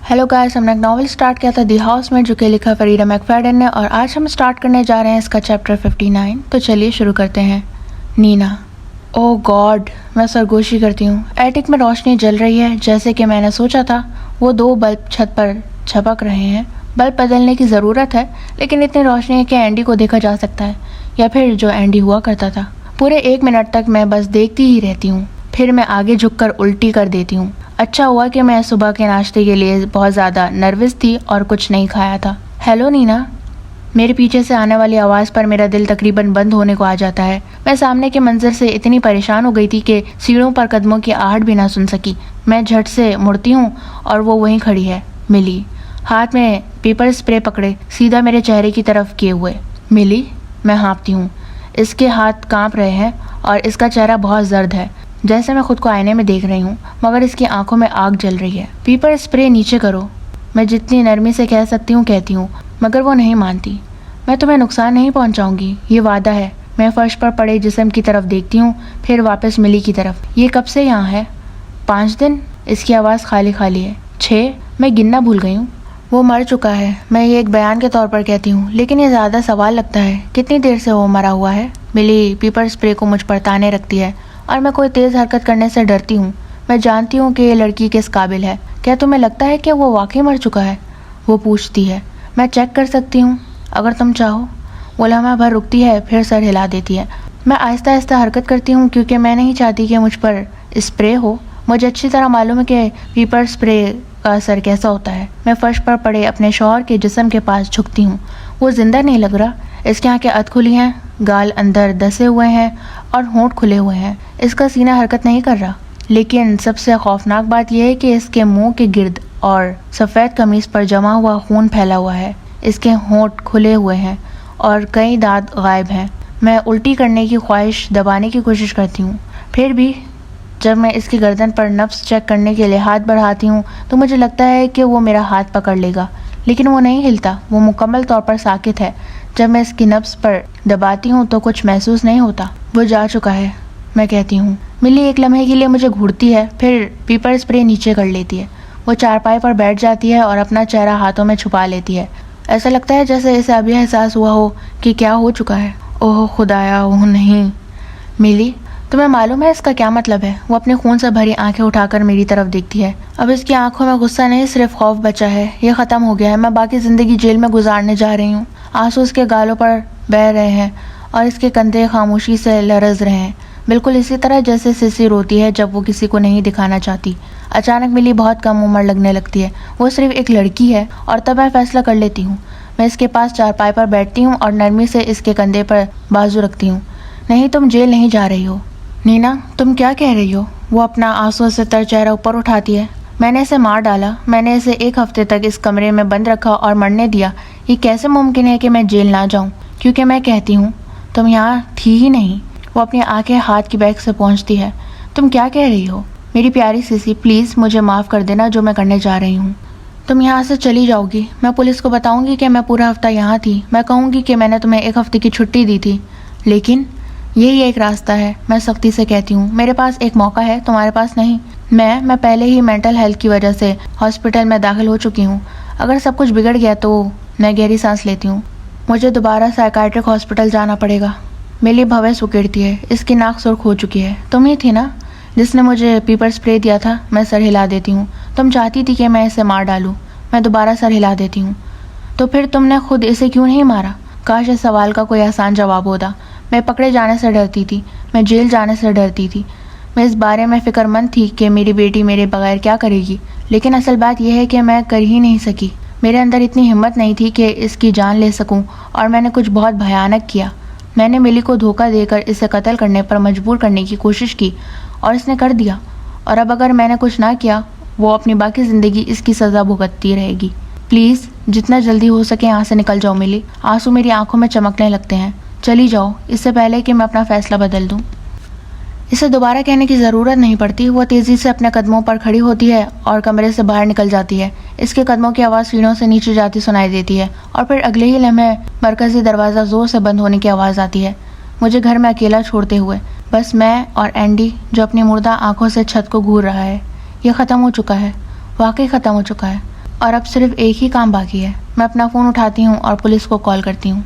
Hello guys, हमने एक novel start किया था दी हाउसमेट, जो कि लिखा फरीदा मैकफेडन ने, और आज हम स्टार्ट करने जा रहे हैं इसका चैप्टर 59। तो चलिए शुरू करते हैं। नीना। ओह गॉड, मैं सरगोशी करती हूँ। एटिक में रोशनी जल रही है जैसे कि मैंने सोचा था। वो 2 बल्ब छत पर झपक रहे हैं। बल्ब बदलने की ज़रूरत है, लेकिन इतनी रोशनी है कि एंडी को देखा जा सकता है, या फिर जो एंडी हुआ करता था। पूरे 1 मिनट तक मैं बस देखती ही रहती हूँ, फिर मैं आगे झुककर उल्टी कर देती हूँ। अच्छा हुआ कि मैं सुबह के नाश्ते के लिए बहुत ज़्यादा नर्वस थी और कुछ नहीं खाया था। हेलो नीना। मेरे पीछे से आने वाली आवाज़ पर मेरा दिल तकरीबन बंद होने को आ जाता है। मैं सामने के मंजर से इतनी परेशान हो गई थी कि सीढ़ियों पर कदमों की आहट भी ना सुन सकी। मैं झट से मुड़ती हूँ और वो वहीं खड़ी है, मिली, हाथ में पेपर स्प्रे पकड़े सीधा मेरे चेहरे की तरफ किए हुए। मिली, मैं हाँफती हूँ। इसके हाथ काँप रहे हैं और इसका चेहरा बहुत जर्द है, जैसे मैं खुद को आईने में देख रही हूँ, मगर इसकी आंखों में आग जल रही है। पेपर स्प्रे नीचे करो, मैं जितनी नरमी से कह सकती हूँ कहती हूँ, मगर वो नहीं मानती। मैं तुम्हें नुकसान नहीं पहुँचाऊंगी, ये वादा है। मैं फर्श पर पड़े जिस्म की तरफ देखती हूँ, फिर वापस मिली की तरफ। ये कब से यहाँ है? 5 दिन? इसकी आवाज़ खाली खाली है। 6? मैं गिनना भूल गई हूँ। वो मर चुका है, मैं ये एक बयान के तौर पर कहती हूँ, लेकिन ये ज़्यादा सवाल लगता है। कितनी देर से वो मरा हुआ है? मिली पेपर स्प्रे को मुझ पर ताने रखती है और मैं कोई तेज़ हरकत करने से डरती हूँ। मैं जानती हूँ कि ये लड़की किस काबिल है। क्या तुम्हें लगता है कि वो वाकई मर चुका है? वो पूछती है। मैं चेक कर सकती हूँ अगर तुम चाहो। वो लम्हा भर रुकती है, फिर सर हिला देती है। मैं आहिस्ता आहिस्ता हरकत करती हूँ क्योंकि मैं नहीं चाहती कि मुझ पर स्प्रे हो। मुझे अच्छी तरह मालूम है कि पेपर स्प्रे का असर कैसा होता है। मैं फर्श पर पड़े अपने शौहर के जिस्म के पास झुकती हूँ। वो जिंदा नहीं लग रहा। इसकी आंखें अधखुली हैं, गाल अंदर दसे हुए हैं और होंठ खुले हुए हैं। इसका सीना हरकत नहीं कर रहा, लेकिन सबसे खौफनाक बात यह है कि इसके मुंह के गिर्द और सफ़ेद कमीज पर जमा हुआ खून फैला हुआ है। इसके होंठ खुले हुए हैं और कई दांत गायब हैं। मैं उल्टी करने की ख्वाहिश दबाने की कोशिश करती हूँ, फिर भी जब मैं इसकी गर्दन पर नब्ज़ चेक करने के लिए हाथ बढ़ाती हूँ तो मुझे लगता है कि वो मेरा हाथ पकड़ लेगा, लेकिन वो नहीं हिलता। वो मुकम्मल तौर पर साकित है। जब मैं इसकी नब्ज़ पर दबाती हूँ तो कुछ महसूस नहीं होता। वो जा चुका है, मैं कहती हूँ। मिली एक लम्हे के लिए मुझे घूरती है, फिर पेपर स्प्रे नीचे कर लेती है। वो चारपाई पर बैठ जाती है और अपना चेहरा हाथों में छुपा लेती है। ऐसा लगता है जैसे इसे अभी एहसास हुआ हो कि क्या हो चुका है। ओह खुदाया, ओह नहीं। मिली, तुम्हें मालूम है इसका क्या मतलब है? वो अपने खून से भरी आंखें उठाकर मेरी तरफ देखती है। अब इसकी आंखों में गुस्सा नहीं, सिर्फ खौफ बचा है। ये ख़त्म हो गया है। मैं बाकी ज़िंदगी जेल में गुजारने जा रही हूँ। आंसू इसके गालों पर बह रहे हैं और इसके कंधे खामोशी से लरज़ रहे हैं, बिल्कुल इसी तरह जैसे सिसी रोती है जब वो किसी को नहीं दिखाना चाहती। अचानक मिली बहुत कम उम्र लगने लगती है। वो सिर्फ एक लड़की है और तब मैं फ़ैसला कर लेती हूँ। मैं इसके पास चारपाई पर बैठती हूँ और नरमी से इसके कंधे पर बाजू रखती हूँ। नहीं, तुम जेल नहीं जा रही हो। नीना, तुम क्या कह रही हो? वो अपना आंसू से तर चेहरा ऊपर उठाती है। मैंने इसे मार डाला। मैंने इसे 1 हफ्ते तक इस कमरे में बंद रखा और मरने दिया। ये कैसे मुमकिन है कि मैं जेल ना जाऊं? क्योंकि मैं कहती हूँ, तुम यहाँ थी ही नहीं। वो अपनी आंखें हाथ की बैग से पहुँचती है। तुम क्या कह रही हो? मेरी प्यारी सिसी, प्लीज़ मुझे माफ़ कर देना जो मैं करने जा रही हूँ। तुम यहाँ से चली जाओगी। मैं पुलिस को बताऊँगी कि मैं पूरा हफ्ता यहाँ थी। मैं कहूँगी कि मैंने तुम्हें 1 हफ्ते की छुट्टी दी थी। लेकिन यही एक रास्ता है, मैं सख्ती से कहती हूँ। मेरे पास एक मौका है, तुम्हारे पास नहीं। मैं पहले ही मेंटल हेल्थ की वजह से हॉस्पिटल में दाखिल हो चुकी हूँ। अगर सब कुछ बिगड़ गया तो मैं गहरी सांस लेती हूँ। मुझे दोबारा साइकाइट्रिक हॉस्पिटल जाना पड़ेगा। मिली भवें सुकेड़ती है। इसकी नाक सुर्ख हो चुकी है। तुम ही थी ना जिसने मुझे पेपर स्प्रे दिया था? मैं सर हिला देती हूँ। तुम चाहती थी कि मैं इसे मार डालूँ। मैं दोबारा सर हिला देती हूँ। तो फिर तुमने खुद इसे क्यों नहीं मारा? काश इस सवाल का कोई आसान जवाब होता। मैं पकड़े जाने से डरती थी। मैं जेल जाने से डरती थी। मैं इस बारे में फ़िक्रमंद थी कि मेरी बेटी मेरे बगैर क्या करेगी, लेकिन असल बात यह है कि मैं कर ही नहीं सकी। मेरे अंदर इतनी हिम्मत नहीं थी कि इसकी जान ले सकूं, और मैंने कुछ बहुत भयानक किया। मैंने मिली को धोखा देकर इसे कत्ल करने पर मजबूर करने की कोशिश की और इसने कर दिया। और अब अगर मैंने कुछ ना किया, वो अपनी बाकी ज़िंदगी इसकी सज़ा भुगतती रहेगी। प्लीज़ जितना जल्दी हो सके यहाँ से निकल जाओ मिली। आंसू मेरी आंखों में चमकने लगते हैं। चली जाओ, इससे पहले कि मैं अपना फ़ैसला बदल दूँ। इसे दोबारा कहने की ज़रूरत नहीं पड़ती। वो तेज़ी से अपने कदमों पर खड़ी होती है और कमरे से बाहर निकल जाती है। इसके कदमों की आवाज़ सीढ़ियों से नीचे जाती सुनाई देती है और फिर अगले ही लम्हे मरकज़ी दरवाज़ा ज़ोर से बंद होने की आवाज़ आती है। मुझे घर में अकेला छोड़ते हुए बस मैं और एंडी, जो अपनी मुर्दा आंखों से छत को घूर रहा है। ये ख़त्म हो चुका है, वाकई ख़त्म हो चुका है। اور اب صرف ایک ہی کام باقی ہے. میں اپنا فون اٹھاتی ہوں اور پولیس کو کال کرتی ہوں.